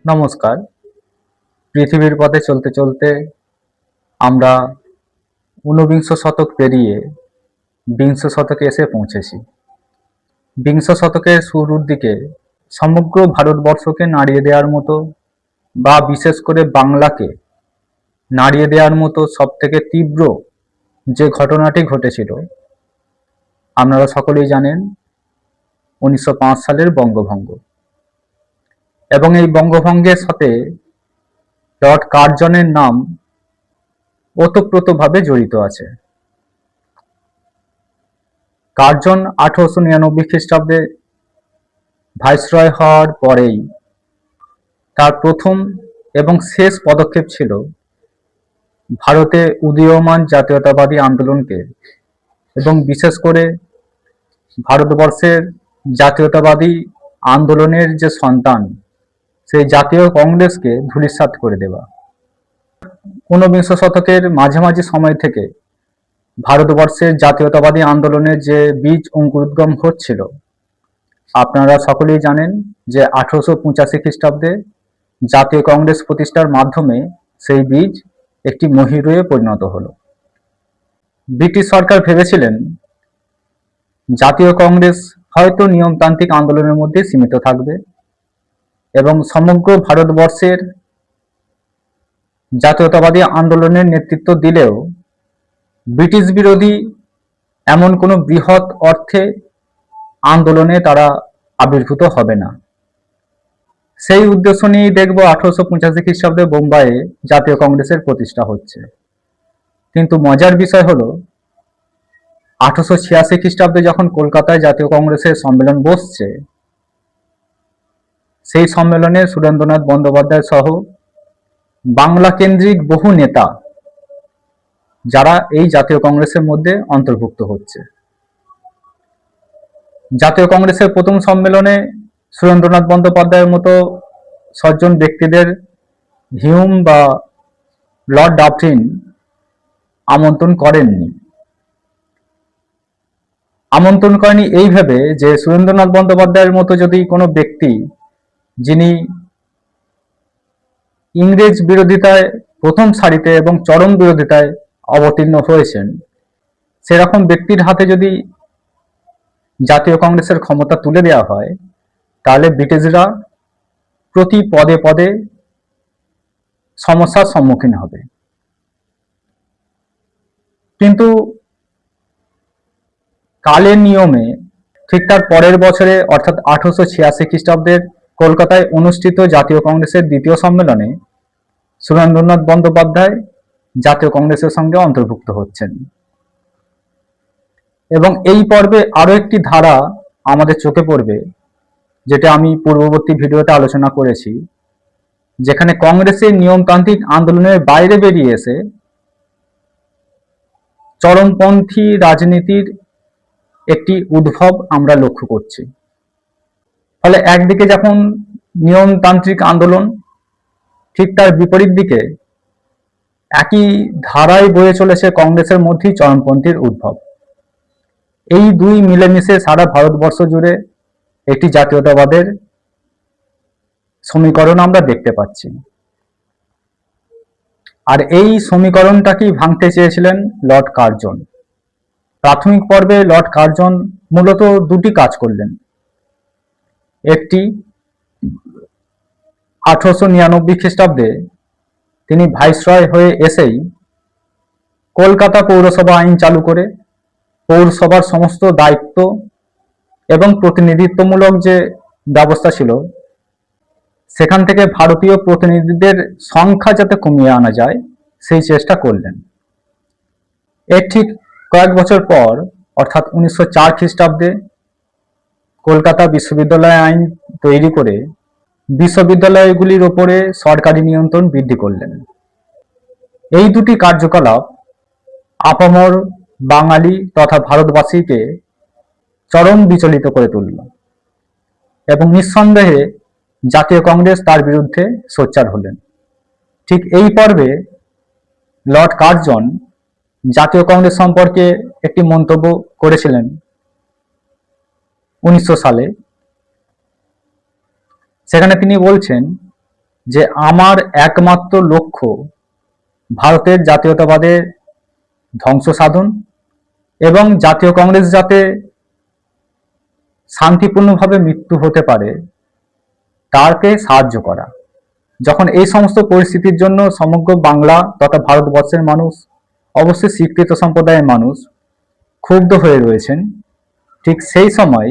নমস্কার। পৃথিবীর পথে চলতে চলতে আমরা ঊনবিংশ শতক পেরিয়ে বিংশ শতকে এসে পৌঁছেছি। বিংশ শতকের শুরুর দিকে সমগ্র ভারতবর্ষকে নাড়িয়ে দেওয়ার মতো বা বিশেষ করে বাংলাকে নাড়িয়ে দেওয়ার মতো সবথেকে তীব্র যে ঘটনাটি ঘটেছিল আপনারা সকলেই জানেন, 1905 সালের বঙ্গভঙ্গ। এবং এই বঙ্গভঙ্গের সাথে লর্ড কার্জনের নাম ওতপ্রোতভাবে জড়িত আছে। কার্জন 1899 খ্রিস্টাব্দে ভাইসরয় হওয়ার পরেই তার প্রথম এবং শেষ পদক্ষেপ ছিল ভারতে উদীয়মান জাতীয়তাবাদী আন্দোলনকে এবং বিশেষ করে ভারতবর্ষের জাতীয়তাবাদী আন্দোলনের যে সন্তান সেই জাতীয় কংগ্রেসকে ধূলিসাৎ করে দেওয়া। ঊনবিংশ শতকের মাঝামাঝি সময় থেকে ভারতবর্ষের জাতীয়তাবাদী আন্দোলনের যে বীজ অঙ্কুরোদ্গম হচ্ছিল, আপনারা সকলেই জানেন যে 1885 খ্রিস্টাব্দে জাতীয় কংগ্রেস প্রতিষ্ঠার মাধ্যমে সেই বীজ একটি মহীরুহে পরিণত হলো। ব্রিটিশ সরকার ভেবেছিলেন জাতীয় কংগ্রেস হয়তো নিয়মতান্ত্রিক আন্দোলনের মধ্যে সীমিত থাকবে এবং সমগ্র ভারতবর্ষের জাতীয়তাবাদী আন্দোলনের নেতৃত্ব দিলেও ব্রিটিশ বিরোধী এমন কোনো বৃহৎ অর্থে আন্দোলনে তারা আবির্ভূত হবে না। সেই উদ্দেশ্য নিয়েই দেখব 1885 খ্রিস্টাব্দে বোম্বাইয়ে জাতীয় কংগ্রেসের প্রতিষ্ঠা হচ্ছে। কিন্তু মজার বিষয় হলো 1886 খ্রিস্টাব্দে যখন কলকাতায় জাতীয় কংগ্রেসের সম্মেলন বসছে, সেই সম্মেলনে সুরেন্দ্রনাথ বন্দ্যোপাধ্যায় সহ বাংলা কেন্দ্রিক বহু নেতা যারা এই জাতীয় কংগ্রেসের মধ্যে অন্তর্ভুক্ত হচ্ছে। জাতীয় কংগ্রেসের প্রথম সম্মেলনে সুরেন্দ্রনাথ বন্দ্যোপাধ্যায়ের মতো সজ্জন ব্যক্তিদের হিউম বা লর্ড ডাফরিন আমন্ত্রণ করেননি। আমন্ত্রণ করেনি এই ভেবে যে সুরেন্দ্রনাথ বন্দ্যোপাধ্যায়ের মতো যদি কোনো ব্যক্তি যিনি ইংরেজ বিরোধিতায় প্রথম সারিতে এবং চরম বিরোধিতায় অবতীর্ণ হয়েছেন, সেরকম ব্যক্তির হাতে যদি জাতীয় কংগ্রেসের ক্ষমতা তুলে দেওয়া হয়, তাহলে ব্রিটিশরা প্রতি পদে পদে সমস্যার সম্মুখীন হবে। কিন্তু কালের নিয়মে ঠিক তার পরের বছরে অর্থাৎ 1886 খ্রিস্টাব্দের কলকাতায় অনুষ্ঠিত জাতীয় কংগ্রেসের দ্বিতীয় সম্মেলনে সুরেন্দ্রনাথ বন্দ্যোপাধ্যায় জাতীয় কংগ্রেসের সঙ্গে অন্তর্ভুক্ত হচ্ছেন। এবং এই পর্বে আরো একটি ধারা আমাদের চোখে পড়বে, যেটা আমি পূর্ববর্তী ভিডিওতে আলোচনা করেছি, যেখানে কংগ্রেসের নিয়মতান্ত্রিক আন্দোলনের বাইরে বেরিয়ে এসে চরমপন্থী রাজনীতির একটি উদ্ভব আমরা লক্ষ্য করছি। ফলে একদিকে যখন নিয়মতান্ত্রিক আন্দোলন, ঠিক তার বিপরীত দিকে একই ধারায় বয়ে চলেছে কংগ্রেসের মধ্যেই চরমপন্থীর উদ্ভব। এই দুই মিলেমিশে সারা ভারতবর্ষ জুড়ে একটি জাতীয়তাবাদের সমীকরণ আমরা দেখতে পাচ্ছি। আর এই সমীকরণটাকেই ভাঙতে চেয়েছিলেন লর্ড কার্জন। প্রাথমিক পর্বে লর্ড কার্জন মূলত দুটি কাজ করলেন। একটি, 1899 খ্রিস্টাব্দে তিনি ভাইসরয় হয়ে এসেই কলকাতা পৌরসভা আইন চালু করে পৌরসভার সমস্ত দায়িত্ব এবং প্রতিনিধিত্বমূলক যে ব্যবস্থা ছিল সেখান থেকে ভারতীয় প্রতিনিধিদের সংখ্যা যাতে কমিয়ে আনা যায় সেই চেষ্টা করলেন। এর ঠিক কয়েক বছর পর অর্থাৎ 1904 খ্রিস্টাব্দে কলকাতা বিশ্ববিদ্যালয় আইন তৈরি করে বিশ্ববিদ্যালয়গুলির ওপরে সরকারি নিয়ন্ত্রণ বৃদ্ধি করলেন। এই দুটি কার্যকলাপ আপামর বাঙালি তথা ভারতবাসীকে চরম বিচলিত করে তুলল এবং নিঃসন্দেহে জাতীয় কংগ্রেস তার বিরুদ্ধে সোচ্চার হলেন। ঠিক এই পর্বে লর্ড কার্জন জাতীয় কংগ্রেস সম্পর্কে একটি মন্তব্য করেছিলেন 1900 সালে। সেখানে তিনি বলছেন যে আমার একমাত্র লক্ষ্য ভারতের জাতীয়তাবাদের ধ্বংস সাধন এবং জাতীয় কংগ্রেস যাতে শান্তিপূর্ণভাবে মৃত্যু হতে পারে তাকে সাহায্য করা। যখন এই সমস্ত পরিস্থিতির জন্য সমগ্র বাংলা তথা ভারতবর্ষের মানুষ, অবশ্যই শিক্ষিত সম্প্রদায়ের মানুষ ক্ষুব্ধ হয়ে রয়েছেন, ঠিক সেই সময়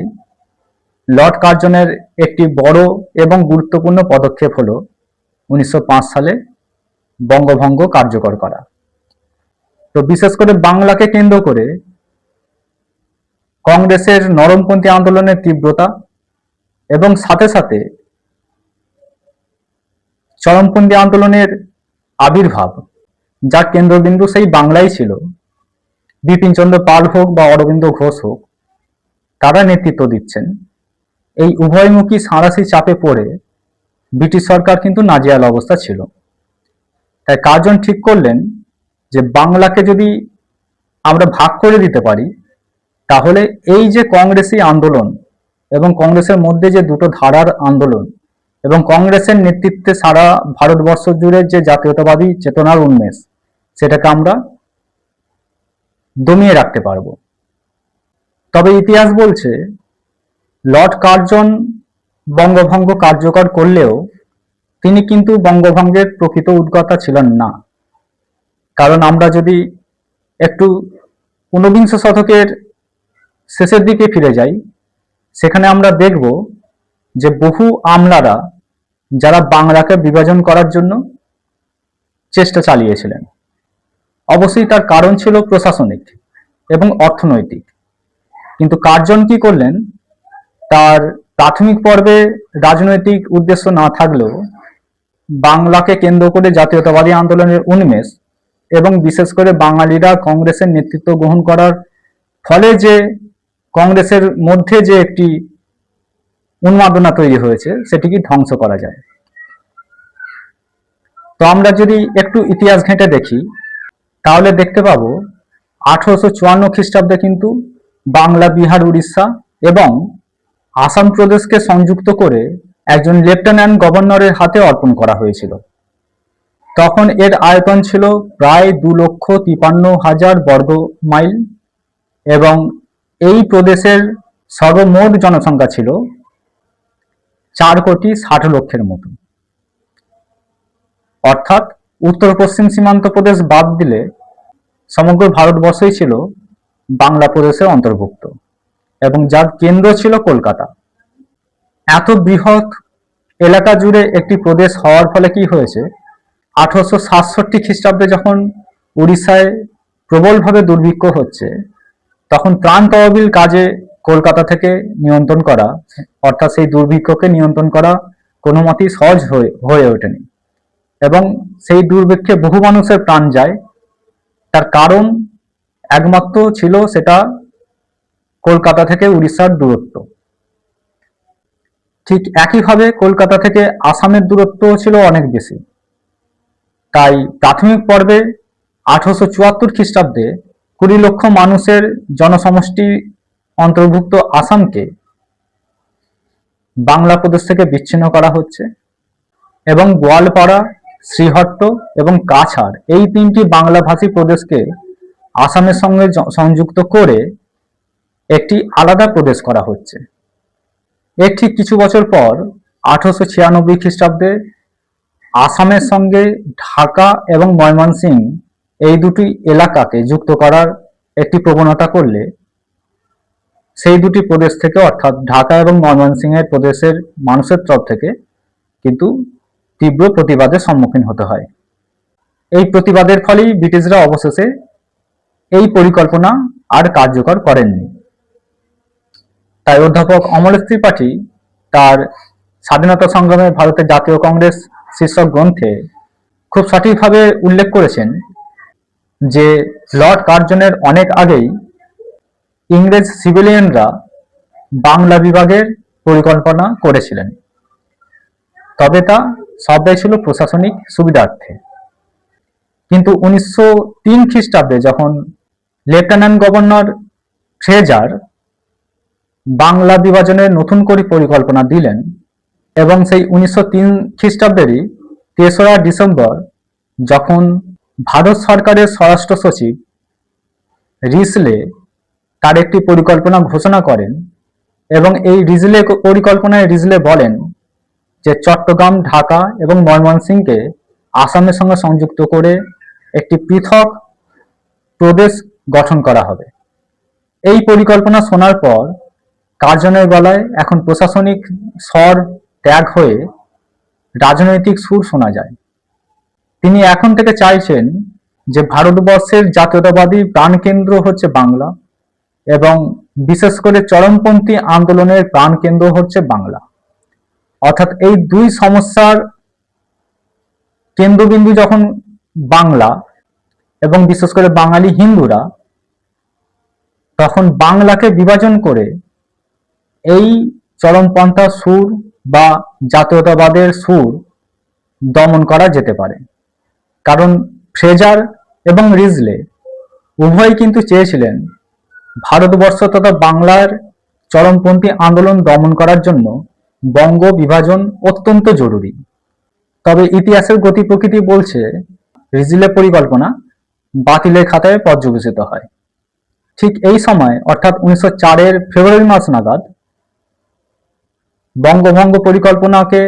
লর্ড কার্জনের একটি বড় এবং গুরুত্বপূর্ণ পদক্ষেপ হল 1905 সালে বঙ্গভঙ্গ কার্যকর করা। তো বিশেষ করে বাংলাকে কেন্দ্র করে কংগ্রেসের নরমপন্থী আন্দোলনের তীব্রতা এবং সাথে সাথে চরমপন্থী আন্দোলনের আবির্ভাব, যার কেন্দ্রবিন্দু সেই বাংলাই ছিল, বিপিনচন্দ্র পাল হোক বা অরবিন্দ ঘোষ হোক, তারা নেতৃত্ব দিচ্ছেন। এই উভয়মুখী সাঁড়াশি চাপে পড়ে ব্রিটিশ সরকার কিন্তু নাজেহাল অবস্থা ছিল। তাই কার্জন ঠিক করলেন যে বাংলাকে যদি আমরা ভাগ করে দিতে পারি, তাহলে এই যে কংগ্রেসী আন্দোলন এবং কংগ্রেসের মধ্যে যে দুটো ধারার আন্দোলন এবং কংগ্রেসের নেতৃত্বে সারা ভারতবর্ষ জুড়ে যে জাতীয়তাবাদী চেতনার উন্মেষ, সেটাকে আমরা দমিয়ে রাখতে পারবো। তবে ইতিহাস বলছে লর্ড কার্জন বঙ্গভঙ্গ কার্যকর করলেও তিনি কিন্তু বঙ্গভঙ্গের প্রকৃত উদ্যোক্তা ছিলেন না। কারণ আমরা যদি একটু 19বিংশ শতকের শেষের দিকে ফিরে যাই, সেখানে আমরা দেখব যে বহু আমলারা যারা বাংলাকে বিভাজন করার জন্য চেষ্টা চালিয়েছিলেন। অবশ্যই তার কারণ ছিল প্রশাসনিক এবং অর্থনৈতিক, কিন্তু কার্জন কি করলেন, তার প্রাথমিক পর্বে রাজনৈতিক উদ্দেশ্য না থাকলেও বাংলাকে কেন্দ্র করে জাতীয়তাবাদী আন্দোলনের উন্মেষ এবং বিশেষ করে বাঙালিরা কংগ্রেসের নেতৃত্ব গ্রহণ করার ফলে যে কংগ্রেসের মধ্যে যে একটি উন্মাদনা তৈরি হয়েছে, সেটিকে ধ্বংস করা যায়। তো আমরা যদি একটু ইতিহাস ঘেঁটে দেখি, তাহলে দেখতে পাবো 1854 খ্রিস্টাব্দে কিন্তু বাংলা, বিহার, উড়িষ্যা এবং আসাম প্রদেশকে সংযুক্ত করে একজন লেফটেন্যান্ট গভর্নরের হাতে অর্পণ করা হয়েছিল। তখন এর আয়তন ছিল প্রায় 2,53,000 বর্গ মাইল এবং এই প্রদেশের সর্বমোট জনসংখ্যা ছিল 4,60,00,000 মতো। অর্থাৎ উত্তর পশ্চিম সীমান্ত প্রদেশ বাদ দিলে সমগ্র ভারতবর্ষই ছিল বাংলা প্রদেশের অন্তর্ভুক্ত এবং যার কেন্দ্র ছিল কলকাতা। এত বৃহৎ এলাকা জুড়ে একটি প্রদেশ হওয়ার ফলে কি হয়েছে, 1867 খ্রিস্টাব্দে যখন উড়িষ্যায় প্রবলভাবে দুর্ভিক্ষ হচ্ছে, তখন ত্রাণ তহবিল কাজে কলকাতা থেকে নিয়ন্ত্রণ করা, অর্থাৎ সেই দুর্ভিক্ষকে নিয়ন্ত্রণ করা কোনো মতেই সহজ হয়ে ওঠেনি এবং সেই দুর্ভিক্ষে বহু মানুষের প্রাণ যায়। তার কারণ একমাত্র ছিল সেটা কলকাতা থেকে উড়িষ্যার দূরত্ব। ঠিক একইভাবে কলকাতা থেকে আসামের দূরত্ব ছিল অনেক বেশি। তাই প্রাথমিক পর্বে 1874 খ্রিস্টাব্দে 20 লক্ষ মানুষের জনসমষ্টি অন্তর্ভুক্ত আসামকে বাংলা প্রদেশ থেকে বিচ্ছিন্ন করা হচ্ছে এবং গোয়ালপাড়া, শ্রীহট্ট এবং কাছাড় এই 3টি বাংলাভাষী প্রদেশকে আসামের সঙ্গে সংযুক্ত করে একটি আলাদা প্রদেশ করা হচ্ছে। এর ঠিক কিছু বছর পর 1896 খ্রিস্টাব্দে আসামের সঙ্গে ঢাকা এবং ময়মনসিংহ এই দুটি এলাকাকে যুক্ত করার একটি প্রবণতা করলে সেই দুটি প্রদেশ থেকে, অর্থাৎ ঢাকা এবং ময়মনসিংহের প্রদেশের মানুষের তরফ থেকে কিন্তু তীব্র প্রতিবাদের সম্মুখীন হতে হয়। এই প্রতিবাদের ফলেই ব্রিটিশরা অবশেষে এই পরিকল্পনা আর কার্যকর করেননি। তাই অধ্যাপক অমলেশ ত্রিপাঠী তার স্বাধীনতা সংগ্রামে ভারতের জাতীয় কংগ্রেস শীর্ষক গ্রন্থে খুব সঠিকভাবে উল্লেখ করেছেন যে লর্ড কার্জনের অনেক আগেই ইংরেজ সিভিলিয়ানরা বাংলা বিভাগের পরিকল্পনা করেছিলেন, তবে তা সবটাই ছিল প্রশাসনিক সুবিধার্থে। কিন্তু 1903 খ্রিস্টাব্দে যখন লেফটেন্যান্ট গভর্নর ফ্রেজার বাংলা বিভাজনের নতুন করে পরিকল্পনা দিলেন এবং সেই 1903 খ্রিস্টাব্দেরই তেসরা ডিসেম্বর যখন ভারত সরকারের স্বরাষ্ট্র সচিব রিসলে তার একটি পরিকল্পনা ঘোষণা করেন এবং এই পরিকল্পনায় রিজলে বলেন যে চট্টগ্রাম, ঢাকা এবং ময়মনসিংহকে আসামের সঙ্গে সংযুক্ত করে একটি পৃথক প্রদেশ গঠন করা হবে। এই পরিকল্পনা শোনার পর কার্জনের গলায় এখন প্রশাসনিক স্বর ত্যাগ হয়ে রাজনৈতিক সুর শোনা যায়। তিনি এখন থেকে চাইছেন যে ভারতবর্ষের জাতীয়তাবাদী প্রাণকেন্দ্র হচ্ছে বাংলা এবং বিশেষ করে চরমপন্থী আন্দোলনের প্রাণকেন্দ্র হচ্ছে বাংলা। অর্থাৎ এই দুই সমস্যার কেন্দ্রবিন্দু যখন বাংলা এবং বিশেষ করে বাঙালি হিন্দুরা, তখন বাংলাকে বিভাজন করে এই চরমপন্থা সুর বা জাতীয়তাবাদের সুর দমন করা যেতে পারে। কারণ ফ্রেজার এবং রিজলে উভয়ই কিন্তু চেয়েছিলেন ভারতবর্ষ তথা বাংলার চরমপন্থী আন্দোলন দমন করার জন্য বঙ্গ বিভাজন অত্যন্ত জরুরি। তবে ইতিহাসের গতি প্রকৃতি বলছে রিজলের পরিকল্পনা বাতিলের খাতায় পর্যবেসিত হয়। ঠিক এই সময় অর্থাৎ 1904-এর ফেব্রুয়ারি মাস নাগাদ বঙ্গভঙ্গ পরিকল্পনাকে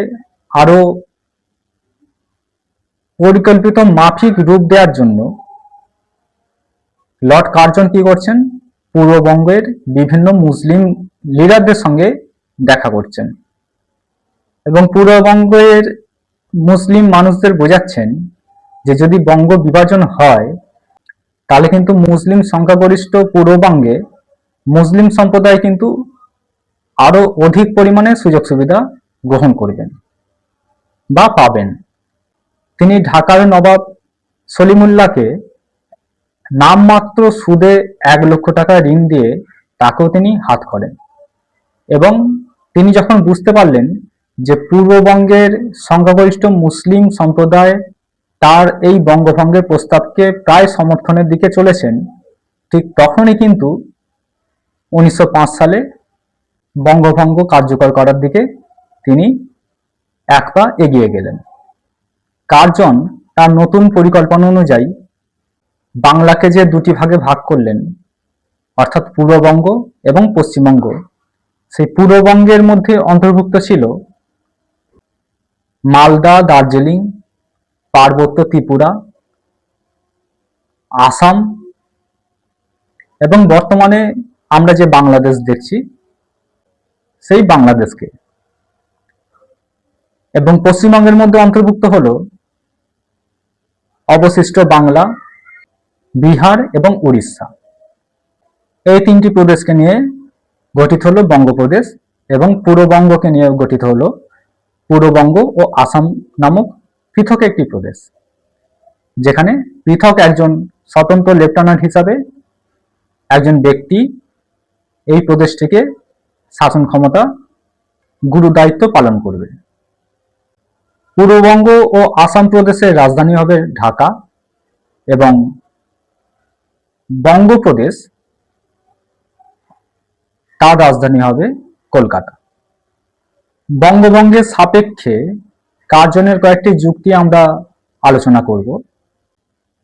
আরো পরিকল্পিত মাফিক রূপ দেওয়ার জন্য লর্ড কার্জন কি করছেন, পূর্ববঙ্গের বিভিন্ন মুসলিম লিডারদের সঙ্গে দেখা করছেন এবং পূর্ববঙ্গের মুসলিম মানুষদের বোঝাচ্ছেন যে যদি বঙ্গ বিভাজন হয় তাহলে কিন্তু মুসলিম সংখ্যাগরিষ্ঠ পূর্ববঙ্গে মুসলিম সম্প্রদায় কিন্তু আরো অধিক পরিমাণে সুযোগ সুবিধা গ্রহণ করবেন বা পাবেন। তিনি ঢাকার নবাব সলিমুল্লাহকে নামমাত্র সুদে 1 লক্ষ টাকা ঋণ দিয়ে তাকেও তিনি হাত করেন এবং তিনি যখন বুঝতে পারলেন যে পূর্ববঙ্গের সংখ্যাগরিষ্ঠ মুসলিম সম্প্রদায় তার এই বঙ্গভঙ্গের প্রস্তাবকে প্রায় সমর্থনের দিকে চলেছেন, ঠিক তখনই কিন্তু 1905 সালে বঙ্গভঙ্গ কার্যকর করার দিকে তিনি এক পা এগিয়ে গেলেন। কার্জন তার নতুন পরিকল্পনা অনুযায়ী বাংলাকে যে দুটি ভাগে ভাগ করলেন অর্থাৎ পূর্ববঙ্গ এবং পশ্চিমবঙ্গ, সেই পূর্ববঙ্গের মধ্যে অন্তর্ভুক্ত ছিল মালদা, দার্জিলিং, পার্বত্য ত্রিপুরা, আসাম এবং বর্তমানে আমরা যে বাংলাদেশ দেখছি সেই বাংলাদেশকে, এবং পশ্চিমবঙ্গের মধ্যে অন্তর্ভুক্ত হলো অবশিষ্ট বাংলা, বিহার এবং উড়িষ্যা। এই 3টি প্রদেশকে নিয়ে গঠিত হলো বঙ্গপ্রদেশ এবং পূর্ববঙ্গকে নিয়ে গঠিত হলো পূর্ববঙ্গ ও আসাম নামক পৃথক একটি প্রদেশ, যেখানে পৃথক একজন স্বতন্ত্র লেফটেন্যান্ট হিসাবে একজন ব্যক্তি এই প্রদেশটিকে শাসন ক্ষমতা গুরু দায়িত্ব পালন করবে। পূর্ববঙ্গ ও আসাম প্রদেশের রাজধানী হবে ঢাকা এবং বঙ্গপ্রদেশ তার রাজধানী হবে কলকাতা। বঙ্গভঙ্গের সাপেক্ষে কার্জনের কয়েকটি যুক্তি আমরা আলোচনা করব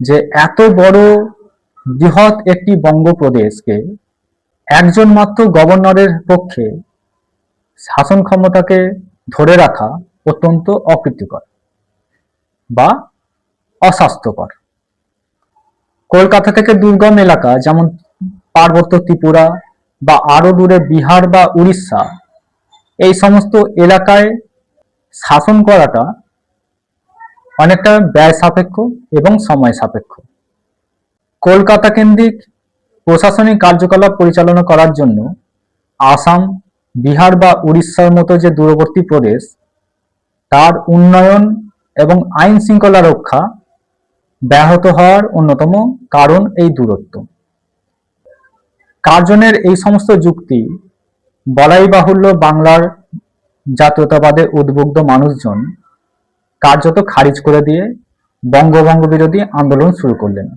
যে এত বড় বৃহৎ একটি বঙ্গপ্রদেশকে একজন মাত্র গভর্নরের পক্ষে শাসন ক্ষমতাকে ধরে রাখা অত্যন্ত অকৃতিকর বা অস্বাস্থ্যকর। কলকাতা থেকে দুর্গম এলাকা যেমন পার্বত্য ত্রিপুরা বা আরো দূরে বিহার বা উড়িষ্যা, এই সমস্ত এলাকায় শাসন করাটা অনেকটা ব্যয় সাপেক্ষ এবং সময় সাপেক্ষ। কলকাতা কেন্দ্রিক প্রশাসনিক কার্যকলাপ পরিচালনা করার জন্য আসাম, বিহার বা উড়িষ্যার মতো যে দূরবর্তী প্রদেশ, তার উন্নয়ন এবং আইন শৃঙ্খলা রক্ষা ব্যাহত হওয়ার অন্যতম কারণ এই দূরত্ব। কার্জনের এই সমস্ত যুক্তি বলাই বাহুল্য বাংলার জাতীয়তাবাদে উদ্বুদ্ধ মানুষজন কার্যত খারিজ করে দিয়ে বঙ্গভঙ্গ বিরোধী আন্দোলন শুরু করলেন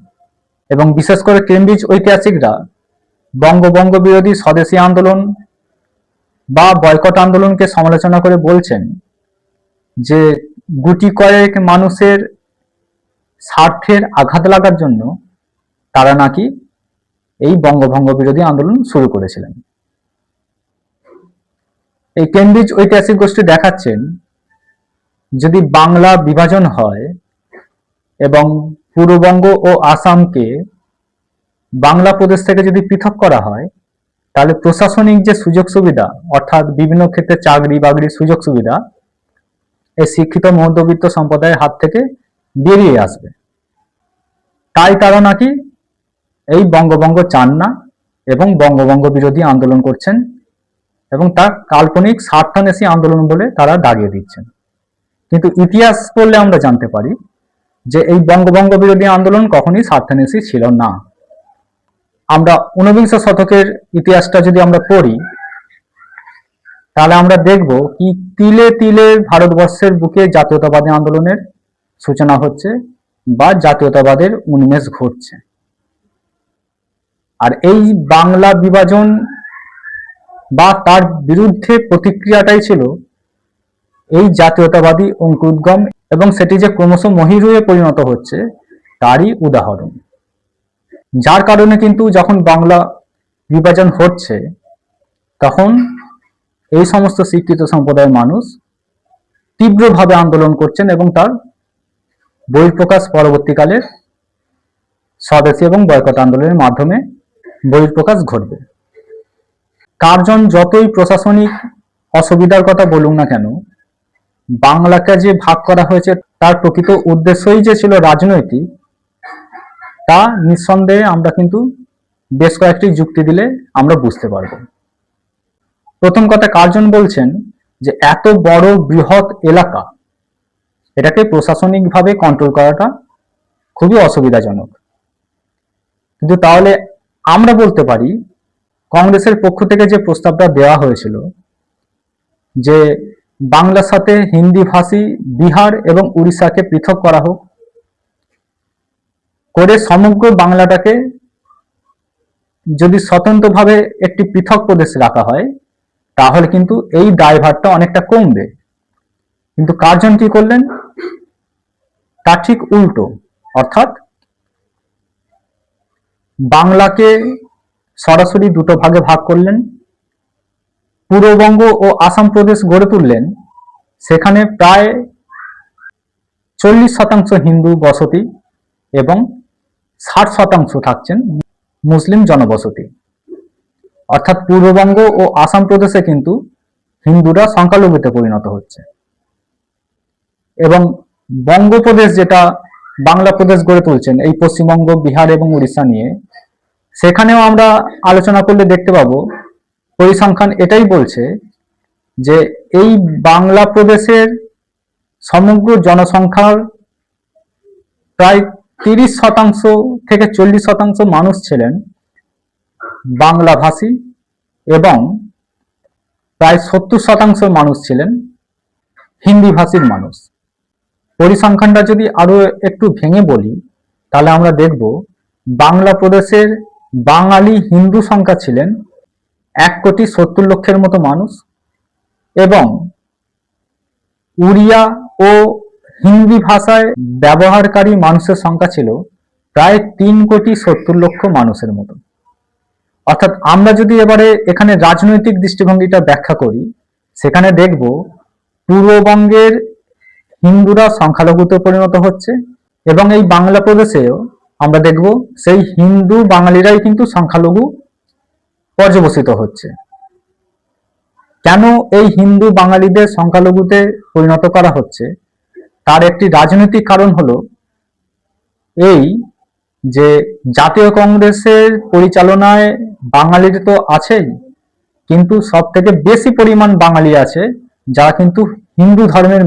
এবং বিশেষ করে কেমব্রিজ ঐতিহাসিকরা বঙ্গভঙ্গ বিরোধী স্বদেশী আন্দোলন বা বয়কট আন্দোলনকে সমালোচনা করে বলছেন যে গুটি কয়েক মানুষের স্বার্থের আঘাত লাগার জন্য তারা নাকি এই বঙ্গভঙ্গ বিরোধী আন্দোলন শুরু করেছিলেন। এই কেমব্রিজ ঐতিহাসিক গোষ্ঠী দেখাচ্ছেন, যদি বাংলা বিভাজন হয় এবং পূর্ববঙ্গ ও আসামকে বাংলা প্রদেশ থেকে যদি পৃথক করা হয়, তাহলে প্রশাসনিক যে সুযোগ সুবিধা, অর্থাৎ বিভিন্ন ক্ষেত্রে চাকরি বাকরির সুযোগ সুবিধা, এই শিক্ষিত মধ্যবিত্ত সম্প্রদায়ের হাত থেকে বেরিয়ে আসবে। তাই তারা নাকি এই বঙ্গভঙ্গ চান না এবং বঙ্গভঙ্গ বিরোধী আন্দোলন করছেন এবং তার কাল্পনিক স্বার্থান্বেষী আন্দোলন বলে তারা দাগিয়ে দিচ্ছেন। কিন্তু ইতিহাস পড়লে আমরা জানতে পারি যে এই বঙ্গভঙ্গ বিরোধী আন্দোলন কখনই স্বার্থান্বেষী ছিল না। আমরা ঊনবিংশ শতকের ইতিহাসটা যদি আমরা পড়ি, তাহলে আমরা দেখব কি তিলে তিলে ভারতবর্ষের বুকে জাতীয়তাবাদী আন্দোলনের সূচনা হচ্ছে বা জাতীয়তাবাদের উন্মেষ ঘটছে। আর এই বাংলা বিভাজন বা তার বিরুদ্ধে প্রতিক্রিয়াটাই ছিল এই জাতীয়তাবাদী অঙ্কুরোদ্গম, এবং সেটি যে ক্রমশ মহীরুহে পরিণত হচ্ছে তারই উদাহরণ। যার কারণে কিন্তু যখন বাংলা বিভাজন হচ্ছে, তখন এই সমস্ত শিক্ষিত সম্প্রদায়ের মানুষ তীব্রভাবে আন্দোলন করছেন এবং তার বহিঃপ্রকাশ পরবর্তীকালে স্বদেশী এবং বয়কট আন্দোলনের মাধ্যমে বহিঃপ্রকাশ ঘটবে। কার্জন যতই প্রশাসনিক অসুবিধার কথা বলুক না কেন, বাংলাকে যে ভাগ করা হয়েছে তার প্রকৃত উদ্দেশ্যই যে ছিল রাজনৈতিক, তা নিঃসন্দেহে আমরা কিন্তু বেশ কয়েকটি যুক্তি দিলে আমরা বুঝতে পারব। প্রথম কথা, কার্জন বলছেন যে এত বড় বৃহৎ এলাকা, এটাকে প্রশাসনিকভাবে কন্ট্রোল করাটা খুবই অসুবিধাজনক। কিন্তু তাহলে আমরা বলতে পারি, কংগ্রেসের পক্ষ থেকে যে প্রস্তাবটা দেওয়া হয়েছিল যে বাংলার সাথে হিন্দি ভাষী বিহার এবং উড়িষ্যাকে পৃথক করা হোক, করে সমগ্র বাংলাটাকে যদি স্বতন্ত্রভাবে একটি পৃথক প্রদেশে রাখা হয়, তাহলে কিন্তু এই দায়ভারটা অনেকটা কমবে। কিন্তু কার্জন কি করলেন, তার ঠিক উল্টো, অর্থাৎ বাংলাকে সরাসরি দুটো ভাগে ভাগ করলেন, পূর্ববঙ্গ ও আসাম প্রদেশ গড়ে তুললেন, সেখানে প্রায় 40% হিন্দু বসতি এবং 60% থাকছেন মুসলিম জনবসতি। অর্থাৎ পূর্ববঙ্গ ও আসাম প্রদেশে কিন্তু হিন্দুরা সংখ্যালঘুতে পরিণত হচ্ছে, এবং বঙ্গপ্রদেশ যেটা বাংলা প্রদেশ গড়ে তুলছেন এই পশ্চিমবঙ্গ, বিহার এবং উড়িষ্যা নিয়ে, সেখানেও আমরা আলোচনা করলে দেখতে পাবো পরিসংখ্যান এটাই বলছে যে এই বাংলা প্রদেশের সমগ্র জনসংখ্যার প্রায় 30% থেকে 40% মানুষ ছিলেন বাংলা ভাষী এবং প্রায় 70% মানুষ ছিলেন হিন্দি ভাষীর মানুষ। পরিসংখ্যানটা যদি আরো একটু ভেঙে বলি, তাহলে আমরা দেখব বাংলা প্রদেশের বাঙালি হিন্দু সংখ্যা ছিলেন 1,70,00,000 মতো মানুষ, এবং উড়িয়া ও হিন্দি ভাষায় ব্যবহারকারী মানুষের সংখ্যা ছিল প্রায় 3,70,00,000 মানুষের মতো। অর্থাৎ আমরা যদি এবারে এখানে রাজনৈতিক দৃষ্টিভঙ্গিটা ব্যাখ্যা করি, সেখানে দেখব পূর্ববঙ্গের হিন্দুরা সংখ্যালঘুতে পরিণত হচ্ছে, এবং এই বাংলা প্রদেশেও আমরা দেখব সেই হিন্দু বাঙালিরাই কিন্তু সংখ্যালঘু পর্যবসিত হচ্ছে। কেন এই হিন্দু বাঙালিদের সংখ্যালঘুতে পরিণত করা হচ্ছে, তার একটি রাজনৈতিক কারণ হলো এই যে জাতীয় কংগ্রেসের পরিচালনায় বাঙালির তো আছেই, কিন্তু সব থেকে বেশি পরিমাণ বাঙালি আছে যারা কিন্তু হিন্দু ধর্মের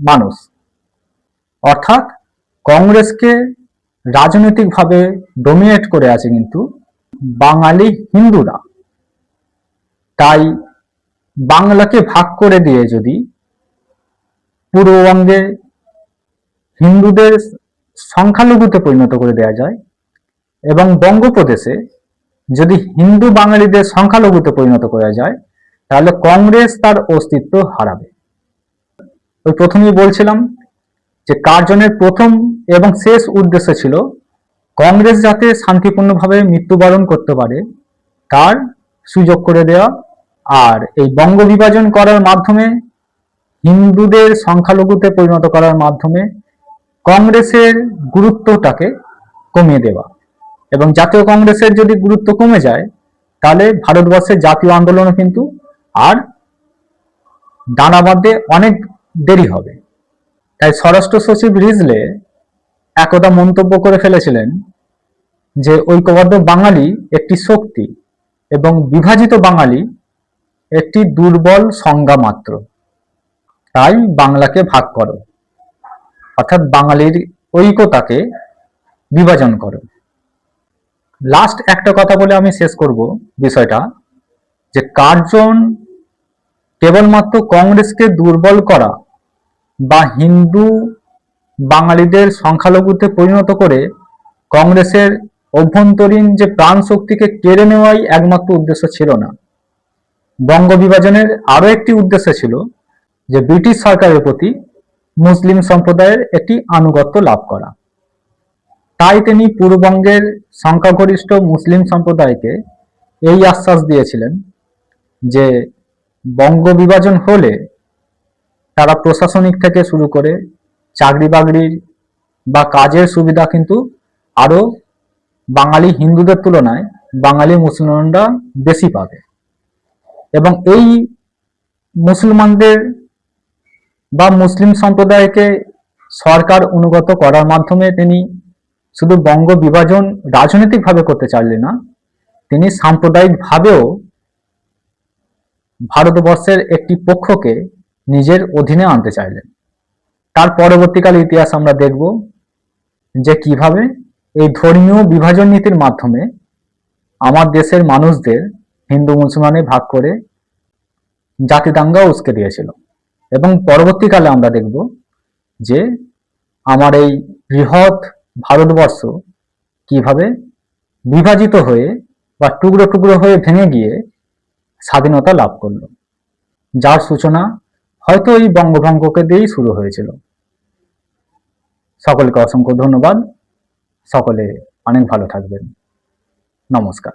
মানুষ। অর্থাৎ কংগ্রেসকে রাজনৈতিকভাবে ডমিনেট করে আছে কিন্তু বাঙালি হিন্দুরা। তাই বাংলাকে ভাগ করে দিয়ে যদি পূর্ববঙ্গে হিন্দুদের সংখ্যালঘুতে পরিণত করে দেওয়া যায় এবং বঙ্গপ্রদেশে যদি হিন্দু বাঙালিদের সংখ্যালঘুতে পরিণত করা যায়, তাহলে কংগ্রেস তার অস্তিত্ব হারাবে। ওই প্রথমেই বলছিলাম যে কার্জনের প্রথম এবং শেষ উদ্দেশ্য ছিল কংগ্রেস যাতে শান্তিপূর্ণভাবে মৃত্যুবরণ করতে পারে তার সুযোগ করে দেওয়া, আর এই বঙ্গ বিভাজন করার মাধ্যমে হিন্দুদের সংখ্যালঘুতে পরিণত করার মাধ্যমে কংগ্রেসের গুরুত্বটাকে কমিয়ে দেওয়া। এবং জাতীয় কংগ্রেসের যদি গুরুত্ব কমে যায় তাহলে ভারতবর্ষের জাতীয় আন্দোলনও কিন্তু আর ডানা বাঁধতে অনেক দেরি হবে। তাই স্বরাষ্ট্র সচিব রিজলে একদা মন্তব্য করে ফেলেছিলেন যে ঐক্যবদ্ধ বাঙালি একটি শক্তি এবং বিভাজিত বাঙালি একটি দুর্বল সংজ্ঞা মাত্র, তাই বাংলাকে ভাগ করো, অর্থাৎ বাঙালির ঐক্যতাকে বিভাজন করো। লাস্ট একটা কথা বলে আমি শেষ করব বিষয়টা, যে কার্জন কেবলমাত্র কংগ্রেসকে দুর্বল করা বা হিন্দু বাঙালিদের সংখ্যালঘুতে পরিণত করে কংগ্রেসের অভ্যন্তরীণ যে প্রাণ শক্তিকে কেড়ে নেওয়াই একমাত্র উদ্দেশ্য ছিল না। বঙ্গ বিভাজনের আরো একটি উদ্দেশ্য ছিল যে ব্রিটিশ সরকারের প্রতি মুসলিম সম্প্রদায়ের একটি আনুগত্য লাভ করা। তাই তিনি পূর্ববঙ্গের সংখ্যাগরিষ্ঠ মুসলিম সম্প্রদায়কে এই আশ্বাস দিয়েছিলেন যে বঙ্গ বিভাজন হলে তারা প্রশাসনিক থেকে শুরু করে চাকরি বাকরির বা কাজের সুবিধা কিন্তু আরো বাঙালি হিন্দুদের তুলনায় বাঙালি মুসলমানরা বেশি পাবে। এবং এই মুসলমানদের বা মুসলিম সম্প্রদায়কে সরকার অনুগত করার মাধ্যমে তিনি শুধু বঙ্গ বিভাজন রাজনৈতিকভাবে করতে চাইলেন না, তিনি সাম্প্রদায়িকভাবেও ভারতবর্ষের একটি পক্ষকে নিজের অধীনে আনতে চাইলেন। তার পরবর্তীকালে ইতিহাস আমরা দেখব যে কিভাবে এই ধর্মীয় বিভাজন নীতির মাধ্যমে আমার দেশের মানুষদের হিন্দু মুসলমানে ভাগ করে জাতি দাঙ্গা উস্কে দিয়েছিল। এবং পরবর্তীকালে আমরা দেখব যে আমার এই বৃহৎ ভারতবর্ষ কিভাবে বিভাজিত হয়ে বা টুকরো টুকরো হয়ে ভেঙে গিয়ে স্বাধীনতা লাভ করলো, যার সূচনা হয়তো এই বঙ্গভঙ্গকে দিয়েই শুরু হয়েছিল। সকলকে অসংখ্য ধন্যবাদ। সকলে অনেক ভালো থাকবেন। নমস্কার।